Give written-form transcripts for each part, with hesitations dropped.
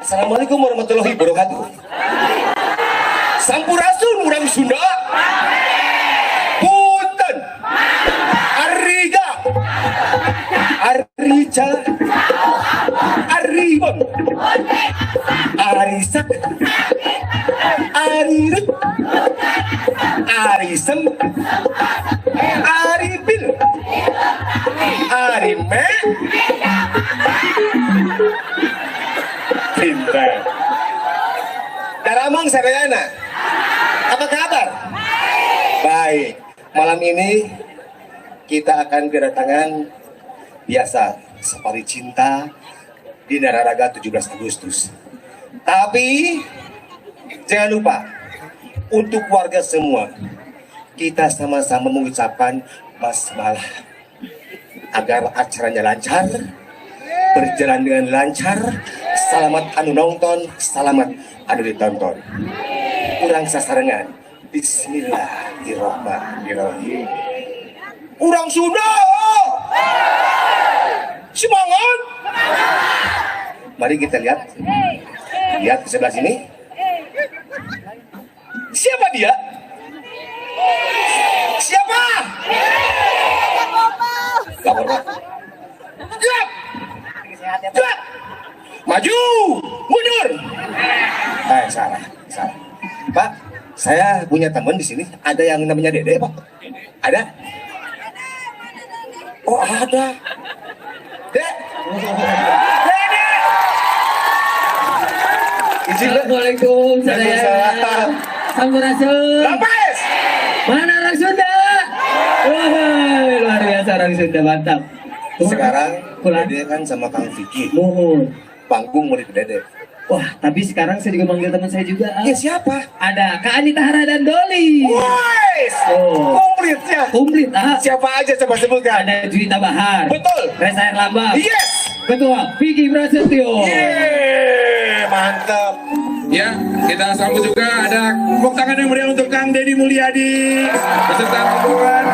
Assalamualaikum warahmatullahi wabarakatuh. Sampurasun urang Sunda. Punten. Ariga. Arija. Aribon. Arisak. Arirut. Arisem. Aripil. Arime. Pintar. Daramang Sarayana. Apa kabar? Baik. Malam ini kita akan kedatangan biasa safari cinta di Nararaga 17 Agustus. Tapi jangan lupa untuk warga semua kita sama-sama mengucapkan basmalah agar acaranya lancar, berjalan dengan lancar. Selamat anu nonton, selamat anu ditonton. Urang sasarengan. Bismillahirrahmanirrahim. Urang Sunda. Semangat. Mari kita lihat. Lihat di sebelah sini. Siapa dia? Siapa? Lapor, Pak. Gerak. Gerak. Maju, mundur. Salah. Pak, saya punya teman di sini. Ada yang namanya Dede, Pak? Ada? Oh, ada. Dek. Dede. Assalamualaikum, saya. Sampurasun. Lampes. Mana orang Sunda? Wah, luar biasa orang Sunda, mantap. Sekarang pulang. Dede kan sama Kang Vicky. Nuhun. Panggung murid Dede. Wah, tapi sekarang saya juga manggil teman saya juga. Ya siapa? Ada Kak Anita Hara dan Doli. Wais. Oh. Komplitnya. Komplit, Siapa aja coba sebutkan? Ada Juwita Bahar. Betul. Reza Erlambang. Yes. Ketua Vicky Prasetyo. Yeay, mantap. Ya, kita sambut juga ada tepuk tangan yang meriah untuk Kang Deddy Mulyadi beserta rombongan.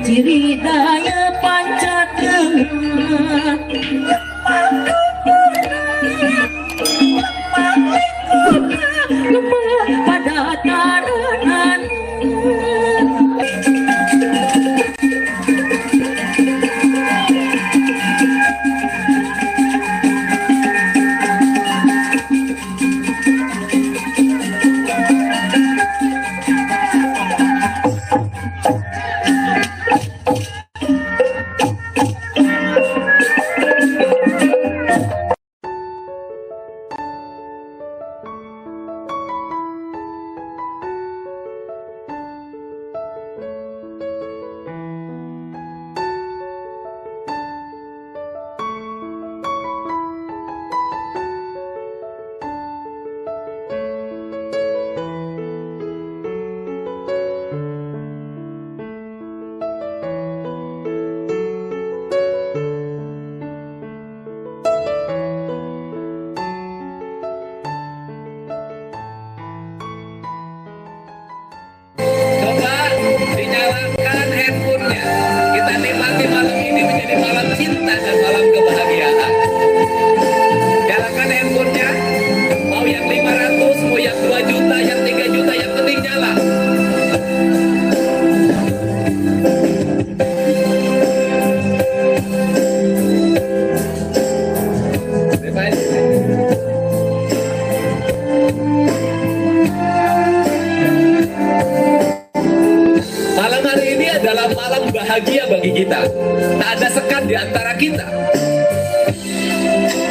Ciri daya Pancatengah. Pada tananan.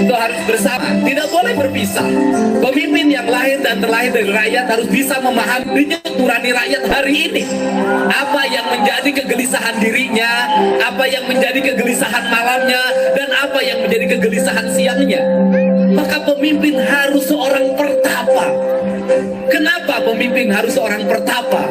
Itu harus bersama, tidak boleh berpisah. Pemimpin yang lahir dan terlahir dari rakyat harus bisa memahami nurani rakyat hari ini. Apa yang menjadi kegelisahan dirinya, apa yang menjadi kegelisahan malamnya, dan apa yang menjadi kegelisahan siangnya. Maka pemimpin harus seorang pertapa. Kenapa pemimpin harus seorang pertapa?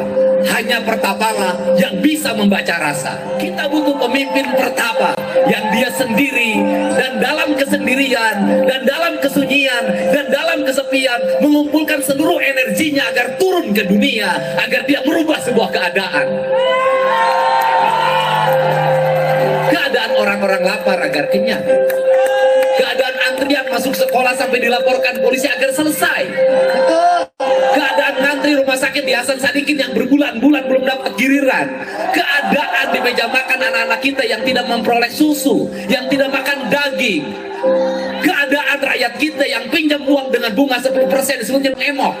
Hanya pertapalah yang bisa membaca rasa. Kita butuh pemimpin pertapa yang dia sendiri dan dalam kesendirian dan dalam kesunyian dan dalam kesepian mengumpulkan seluruh energinya agar turun ke dunia, agar dia merubah sebuah keadaan. Keadaan orang-orang lapar agar kenyang. Keadaan antrian masuk sekolah sampai dilaporkan polisi agar selesai. Keadaan ngantri rumah sakit di Hasan Sadikin yang berbulan-bulan belum dapat giliran. Keadaan di meja makan anak-anak kita yang tidak memperoleh susu, yang tidak makan daging. Keadaan rakyat kita yang pinjam uang dengan bunga 10% disebutnya mengemok.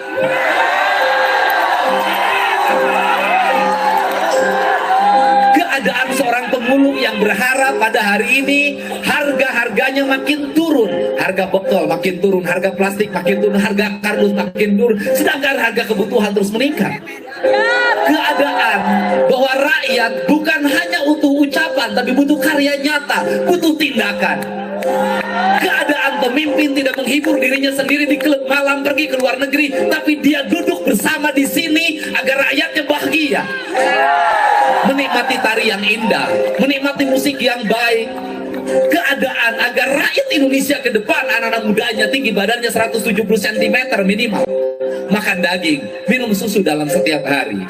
Keadaan seorang pemulung yang berharap pada hari ini harga-harganya makin turun, harga botol makin turun, harga plastik makin turun, harga kardus makin turun, sedangkan harga kebutuhan terus meningkat. Keadaan bahwa rakyat bukan hanya butuh ucapan, tapi butuh karya nyata, butuh tindakan. Keadaan pemimpin tidak menghibur dirinya sendiri di klub malam pergi ke luar negeri, tapi dia duduk bersama di sini agar rakyatnya bahagia. Menikmati tari yang indah, menikmati musik yang baik. Keadaan agar rakyat Indonesia ke depan, anak-anak mudanya tinggi badannya 170 cm minimal, makan daging, minum susu dalam setiap hari.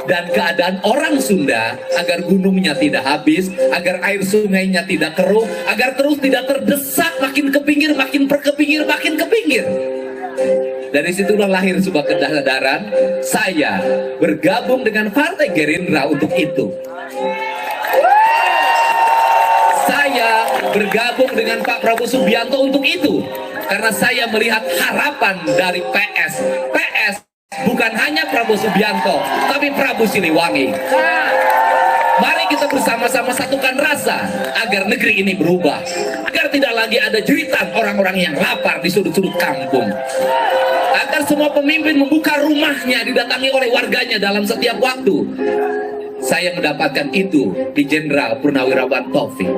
Dan keadaan orang Sunda agar gunungnya tidak habis, agar air sungainya tidak keruh, agar terus tidak terdesak makin ke pinggir, makin perkepinggir, makin ke pinggir. Dari situlah lahir sebuah kesadaran, saya bergabung dengan Partai Gerindra untuk itu. Saya bergabung dengan Pak Prabowo Subianto untuk itu. Karena saya melihat harapan dari PS. PS bukan hanya Prabowo Subianto, tapi Prabu Siliwangi. Mari kita bersama-sama satukan rasa agar negeri ini berubah, agar tidak lagi ada jeritan orang-orang yang lapar di sudut-sudut kampung, agar semua pemimpin membuka rumahnya didatangi oleh warganya dalam setiap waktu. Saya mendapatkan itu di Jenderal Purnawirawan Taufik.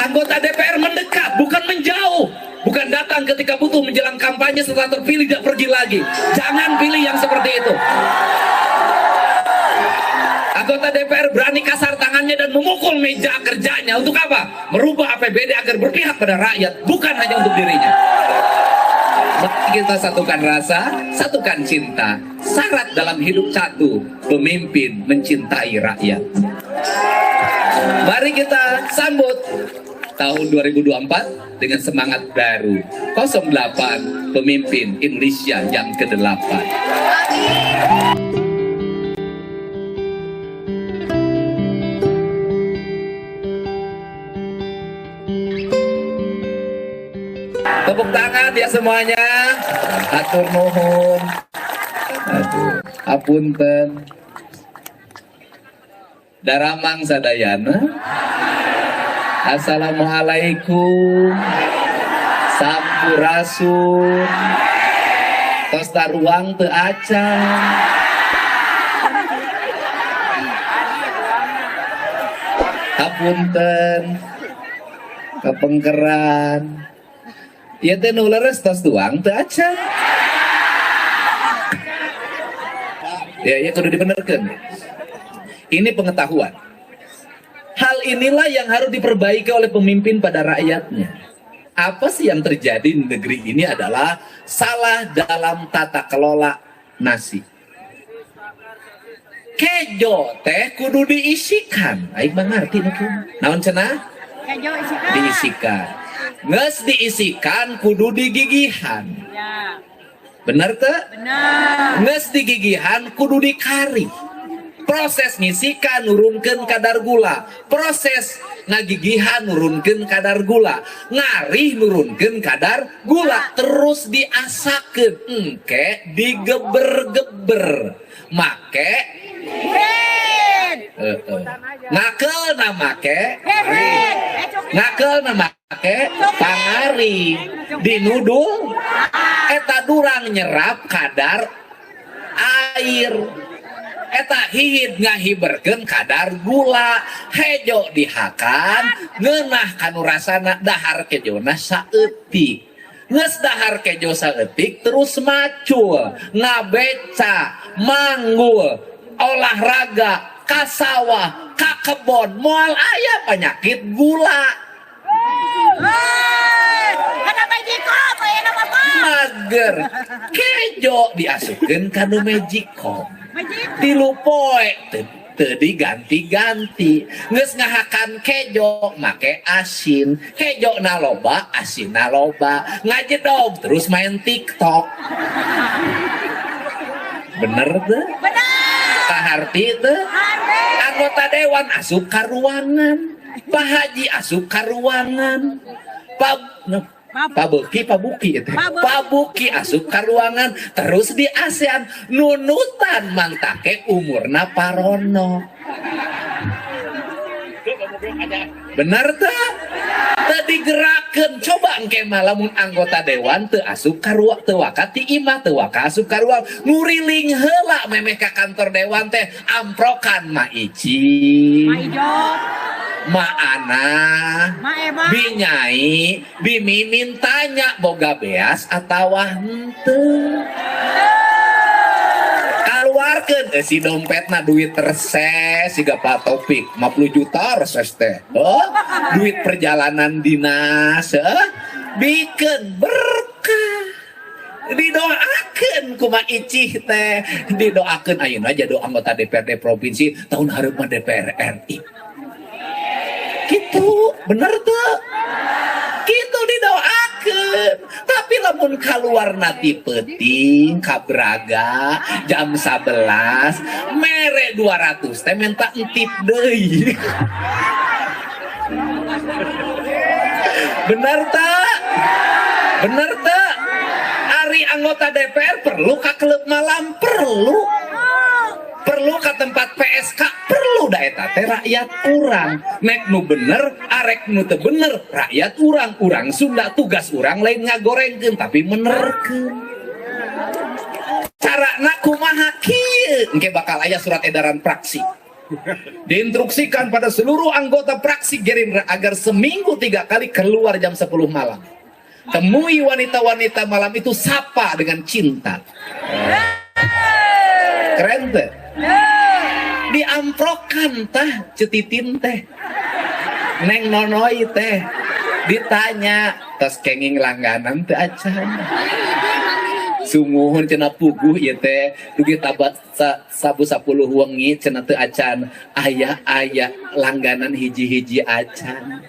Anggota DPR mendekat, bukan menjauh. Bukan datang ketika butuh menjelang kampanye, setelah terpilih tidak pergi lagi. Jangan pilih yang seperti itu. Anggota DPR berani kasar tangannya dan memukul meja kerjanya. Untuk apa? Merubah APBD agar berpihak pada rakyat, bukan hanya untuk dirinya. Mari kita satukan rasa, satukan cinta. Syarat dalam hidup satu, pemimpin mencintai rakyat. Mari kita sambut tahun 2024 dengan semangat baru. 08 Pemimpin Indonesia yang ke-8. Tepuk tangan ya semuanya. Atur nuhun. Aduh, apunten. Daramang sadayana. Assalamualaikum. Sampurasun. Tos taruang teu acan. Apunten. Kapengkeran. Ya teh nu leres tos tuang teu acan. Ya kudu dibenerkeun. Ini pengetahuan. Hal inilah yang harus diperbaiki oleh pemimpin pada rakyatnya. Apa sih yang terjadi di negeri ini adalah salah dalam tata kelola nasi. Kejo teh kudu diisikan. Aing mah ngarti nu. Naon cenah? Kejo isikan. Diisikan. Nges diisikan kudu digigihan. Ya. Bener teh? Benar. Nges digigihan kudu dikari. Proses ngisikan nurunkeun kadar gula, proses ngagigihan nurunkeun kadar gula, ngarih nurunkeun kadar gula, terus diasakeun engke digeber-geber make Ngakel namake Hehe. ngakel namake pangari dinudul eta durang nyerap kadar air eta hihid ngahiberkeun kadar gula hejo dihakan ngeunah kanu rasana dahar kejona saeutik geus dahar kejo saeutik terus macul ngabeca manggul olahraga ka sawah ka kebon moal aya penyakit gula Ada Magicom, ayo nama Pak. mager kejo diasupkeun ka nu Magicom Magicom. dilupoe teu diganti-ganti geus ngahakan kejo make asin kejo na loba asin na loba ngajedog terus main TikTok bener tuh Benar. kaharti tuh anggota dewan asup ka ruangan Pak Haji asup ka ruangan Pak Buki asup ka ruangan terus di ASEAN nunutan mangtake umurna parono bener tuh teu digerakeun coba engke malamun anggota dewan teu asup ka ruang teu wakati imah teu waka asup ka ruang nguriling heula memeh ka kantor dewan teh amprokan Ma Ici Ma Ijo, Ma Ana Ma Ema. Bi Nyai Bi Mimin tanya boga beas atawa henteu keluarkan si dompetna duit reses siga Pak Topik 50 juta reses teh duit perjalanan dinas bikin berkah didoakan kuma Icih teh didoakan ayeuna aja doa anggota DPRD provinsi tahun hareup DPR RI gitu bener tuh gitu didoakan tapi lamun keluar nati peting kabraga jam 11 mere 200 teh minta entip deui bener tak ari anggota DPR perlu ka klub malam perlu ke tempat PSK perlu da eta teh rakyat urang nek nu bener arek nu teu bener rakyat urang Sunda tugas urang lain ngagorengkeun tapi menerkeun carana kumaha kieu engke bakal aya surat edaran praksi diinstruksikan pada seluruh anggota praksi Gerindra agar seminggu 3 kali keluar jam 10 malam temui wanita-wanita malam itu sapa dengan cinta keren teh diamprokan tah cetitin teh neng nonoi teh ditanya tos kenging langganan teh acan sumuhun cenah puguh ieu teh dugi tabat sabu 10 wengi cenah teu acan aya langganan hiji-hiji acan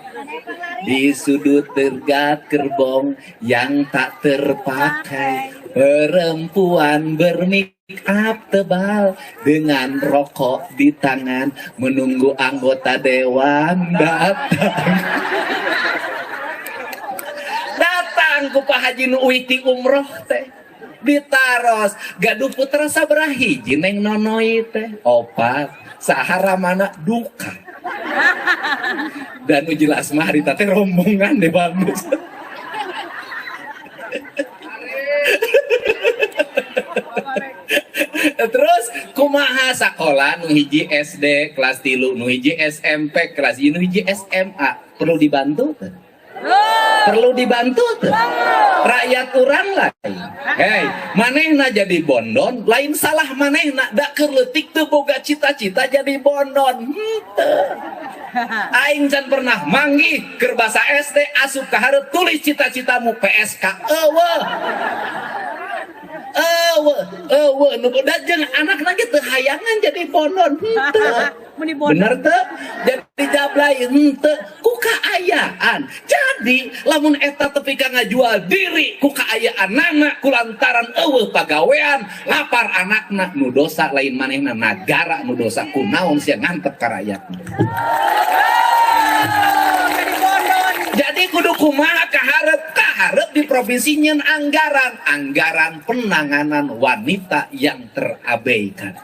di sudut tergat gerbong yang tak terpakai perempuan bermik up tebal dengan rokok di tangan menunggu anggota dewan datang ku Pak Haji nu uiti umroh teh ditaros gaduh putra sabaraha hiji neng nonoi teh 4 sahara mana duka dan nu jelas mah harita teh rombongan deh bagus terus kumaha sakola nu hiji SD kelas 3 nu hiji SMP kelas 1 nu hiji SMA perlu dibantu tuh perlu dibantu tuh rakyat urang lain hei manehna jadi bondon lain salah manehna da keur leutik teu boga cita-cita jadi bondon aing can pernah manggih keur basa SD asup ka hareup tulis cita-citamu PSK nu da jeung anakna ge teu hayangan jadi bondon bener teu jadi jablay henteu ku kaayaan jadi lamun eta tepi ka ngajual diri ku kaayaan nana kulantaran eueuh pagawean lapar anakna nu dosa lain manehna nagara nu dosa kunaon sia ngantep ka rakyat jadi kudu kumaha kaharep di provinsi nyeun anggaran penanganan wanita yang terabaikan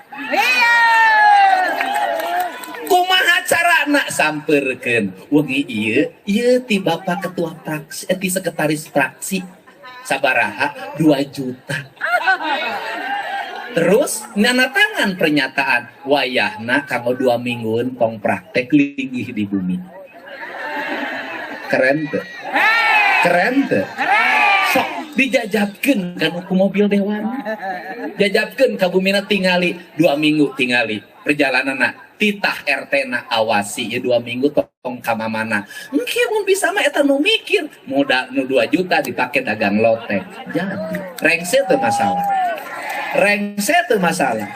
Carana samperkeun wengi ieu ti Bapak Ketua Praksi ti Sekretaris Praksi sabaraha 2 juta. Terus nanatangan pernyataan wayahna kanggo 2 mingguan tong praktek linggih di bumi. Keren tuh. Keren tuh. Sok dijajabkeun kan ku mobil dewan. Jajabkeun ka bumina tingali 2 minggu tingali perjalananna titah RT na awasi ya 2 minggu tong ka mamana. Engke mun bisa mah eta nu mikir modal nu 2 juta dipake dagang lotek. Jadi rengse teu masalah. Rengse teu masalah.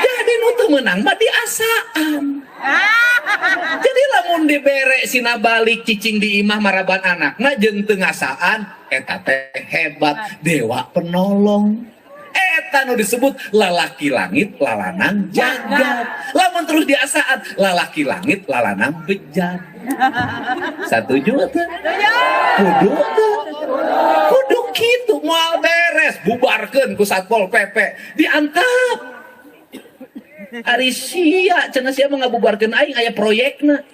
Jadi nu teu meunang mah diasaan. Jadi lamun dibere sina balik cicing di imah maraban anakna jeung teu ngasaan eta teh hebat dewa penolong. Eta nu disebut lalaki langit lalanang jagat. Lamun terus diasaan lalaki langit lalanang bejat. Setuju teh? Kudu teh. Kudu kitu moal beres bubarkeun ku Satpol PP diantap. Ari sia cenah sia mah ngabubarkeun aing aya proyekna.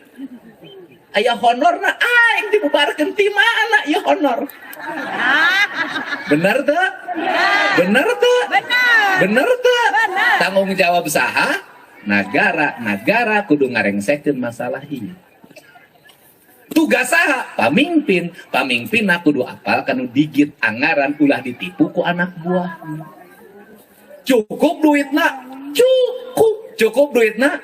Aya honorna aing dibubarkeun ti mana ieu honor. Bener teu? Bener teu? Bener teu? Tanggung jawab saha? Nagara kudu ngarengsekeun masalah ieu. Tugas saha? Pamimpinna kudu apal kanu digit anggaran ulah ditipu ku anak buah. Cukup duitna? Cukup duitna?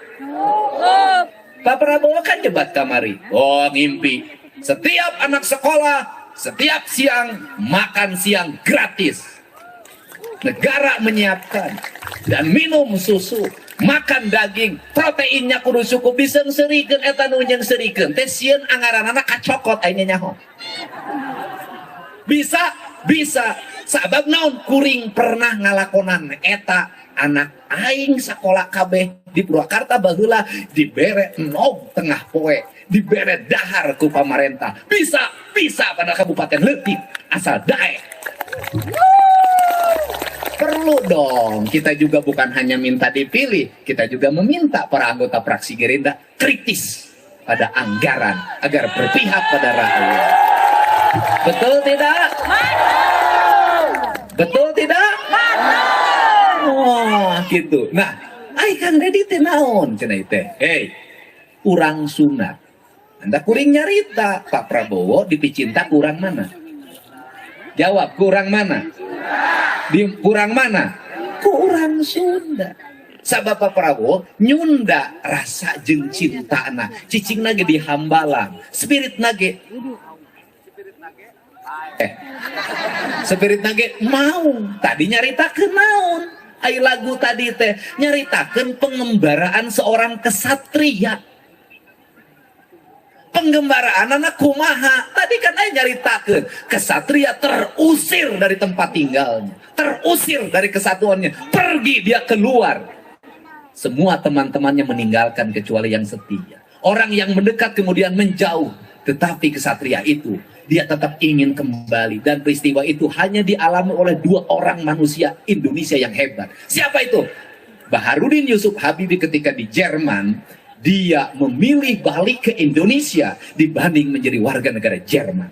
Pak Prabowo kan jebat kamari. Oh ngimpi. Setiap anak sekolah, setiap siang makan siang gratis. Negara menyiapkan dan minum susu, makan daging, proteinnya kudu cukup disengsirikeun eta nu nyengsirikeun teh sieun anggaranna kacokot ayeuna nyaho. Bisa sabab naon kuring pernah ngalakonan eta anak aing sakola kabeh di Purwakarta baheula dibere nog tengah poe dibere dahar ku pamarentah bisa pada Kabupaten Leutik asal daek. Perlu dong kita juga bukan hanya minta dipilih, kita juga meminta para anggota fraksi Gerindra kritis pada anggaran agar berpihak pada rakyat. Betul tidak? Betul tidak? Wah, gitu. Nah, ai Kang Dedi teh naon cenah teh? Hei, urang sunat. Anda kuring nyarita, Pak Prabowo dipicinta kurang mana? Jawab, kurang mana? Kurang mana? Kurang Sunda. Sabab Pak Prabowo nyunda rasa jeung cintana. Cicing nage di Hambalang, spirit nage spirit nage mau tadi nyaritakeun naon? Ai lagu tadi teh nyaritakeun pengembaraan seorang kesatria. Penggembaraan anak kumaha tadi kan ai nyaritakeun kesatria terusir dari tempat tinggalnya, terusir dari kesatuannya, pergi dia keluar. Semua teman-temannya meninggalkan kecuali yang setia. Orang yang mendekat kemudian menjauh, tetapi kesatria itu dia tetap ingin kembali, dan peristiwa itu hanya dialami oleh 2 orang manusia Indonesia yang hebat. Siapa itu? Baharudin Yusuf Habibie ketika di Jerman, dia memilih balik ke Indonesia dibanding menjadi warga negara Jerman.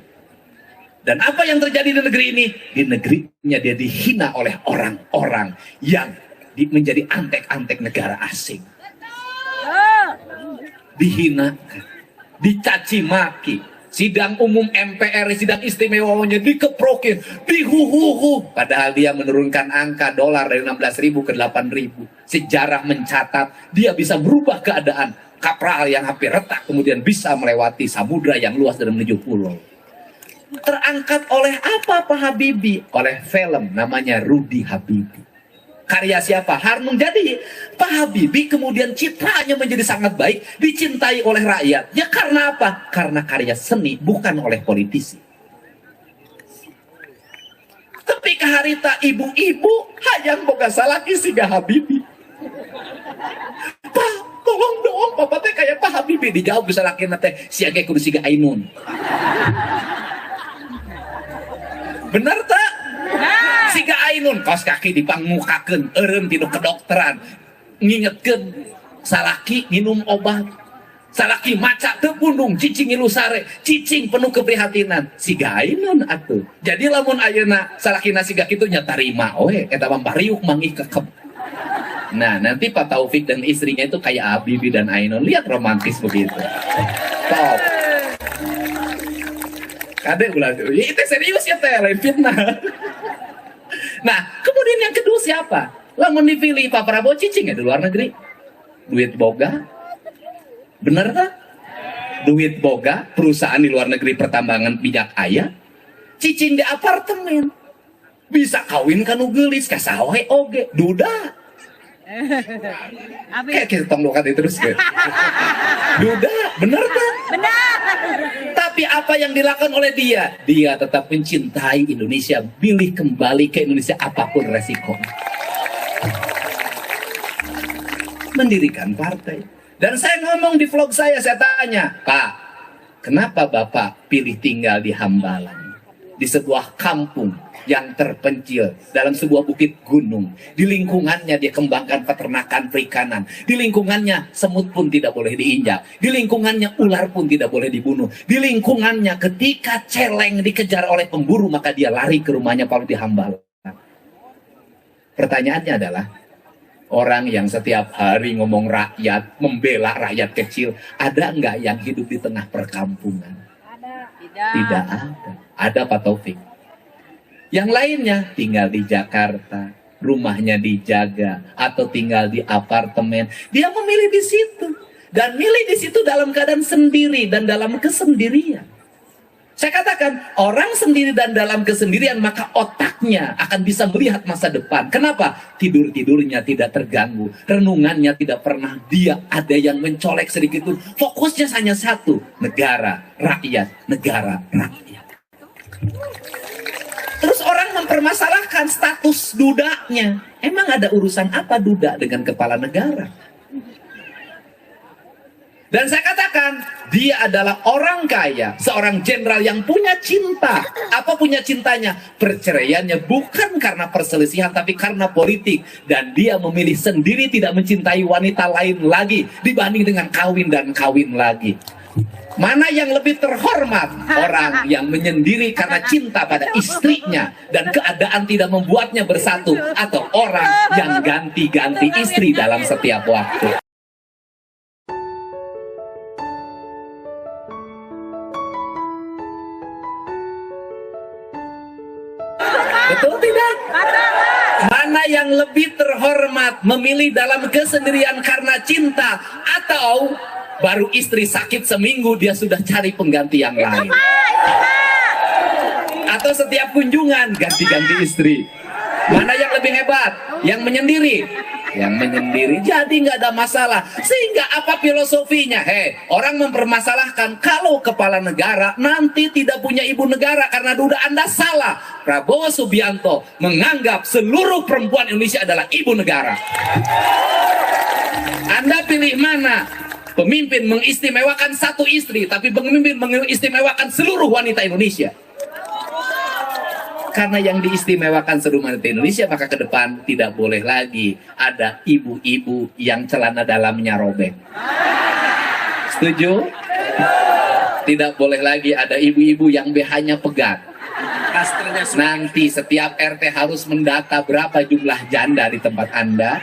Dan apa yang terjadi di negeri ini? Di negerinya dia dihina oleh orang-orang yang menjadi antek-antek negara asing. Dihinakan, dicaci maki. Sidang umum MPR, sidang istimewanya dikeprokin, dihuhuhu. Padahal dia menurunkan angka dolar dari 16.000 ke 8.000. Sejarah mencatat dia bisa merubah keadaan. Kapral yang hampir retak kemudian bisa melewati samudra yang luas dan menuju pulau. Terangkat oleh apa Pak Habibie? Oleh film namanya Rudy Habibie. Karya siapa? Harnung. Jadi Pak Habibie kemudian citranya menjadi sangat baik, dicintai oleh rakyat. Ya karena apa? Karena karya seni, bukan oleh politisi. Tapi kaharita ibu-ibu hayang boga salaki siga Habibie. Pak, tolong dong, Bapak teh kayak Pak Habibie. Dijawab bisa laki teh siaga kudu siga Ainun. Bener tak? Siga Ainun kaos kaki dipangmukakeun eureum tinu kedokteran ngingetkeun salaki minum obat Salaki maca teu pundung cicing ilu sare, cicing penuh keprihatinan. Siga ainon atuh. Jadi lamun ayeuna salakina siga kitu nya tarima we eta mah bariuk mangih kekep. Nah, nanti Pak Taufik dan istrinya itu kayak Bibi dan Ainon. Lihat romantis begitu. Top. Kade ulah ya itu serius ya teh lain fitnah. Nah, kemudian yang kedua siapa? Lamun dipilih Pak Prabowo cicing ya di luar negeri. Duit boga. Bener kan? Duit boga, perusahaan di luar negeri pertambangan minyak aya, cicing di apartemen. Bisa kawin kan gelis, kasawe oge, duda. Kayak kita tong lokat terus ke. Duda, bener kan? Benar. Tapi apa yang dilakukan oleh dia? Dia tetap mencintai Indonesia, pilih kembali ke Indonesia apapun resiko. Mendirikan partai. Dan saya ngomong di vlog saya tanya, Pak, kenapa Bapak pilih tinggal di Hambalang? Di sebuah kampung yang terpencil, dalam sebuah bukit gunung. Di lingkungannya dia kembangkan peternakan perikanan. Di lingkungannya semut pun tidak boleh diinjak. Di lingkungannya ular pun tidak boleh dibunuh. Di lingkungannya ketika celeng dikejar oleh pemburu, maka dia lari ke rumahnya kalau di Hambalang. Pertanyaannya adalah, orang yang setiap hari ngomong rakyat, membela rakyat kecil, ada nggak yang hidup di tengah perkampungan? Tidak ada. Ada Pak Taufik. Yang lainnya tinggal di Jakarta, rumahnya dijaga, atau tinggal di apartemen. Dia memilih di situ. Dan milih di situ dalam keadaan sendiri dan dalam kesendirian. Saya katakan, orang sendiri dan dalam kesendirian, maka otaknya akan bisa melihat masa depan. Kenapa? Tidur-tidurnya tidak terganggu. Renungannya tidak pernah dia ada yang mencolek sedikit pun. Fokusnya hanya satu. Negara, rakyat, negara, rakyat. Terus orang mempermasalahkan status dudanya. Emang ada urusan apa duda dengan kepala negara? Dan saya katakan, dia adalah orang kaya, seorang jenderal yang punya cinta. Apa punya cintanya? Perceraiannya bukan karena perselisihan, tapi karena politik. Dan dia memilih sendiri tidak mencintai wanita lain lagi, dibanding dengan kawin dan kawin lagi. Mana yang lebih terhormat? Orang yang menyendiri karena cinta pada istrinya dan keadaan tidak membuatnya bersatu, atau orang yang ganti-ganti istri dalam setiap waktu? Betul tidak? Mana yang lebih terhormat, memilih dalam kesendirian karena cinta, atau baru istri sakit seminggu dia sudah cari pengganti yang lain? Atau setiap kunjungan ganti-ganti istri? Mana yang lebih hebat? Yang menyendiri? Yang menyendiri jadi nggak ada masalah. Sehingga apa filosofinya? Orang mempermasalahkan kalau kepala negara nanti tidak punya ibu negara karena duda. Anda salah. Prabowo Subianto menganggap seluruh perempuan Indonesia adalah ibu negara. Anda pilih mana? Pemimpin mengistimewakan satu istri, tapi pemimpin mengistimewakan seluruh wanita Indonesia. Karena yang diistimewakan seluruh wanita Indonesia, maka ke depan tidak boleh lagi ada ibu-ibu yang celana dalamnya robek. Setuju? Tidak boleh lagi ada ibu-ibu yang BH-nya pegat. Nanti setiap RT harus mendata berapa jumlah janda di tempat Anda.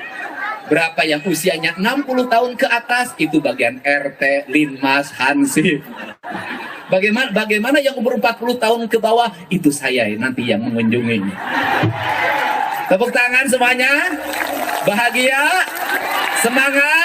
Berapa yang usianya 60 tahun ke atas, itu bagian RT, Linmas, Hansip. Bagaimana yang umur 40 tahun ke bawah, itu saya nanti yang mengunjunginya. Tepuk tangan semuanya. Bahagia, semangat.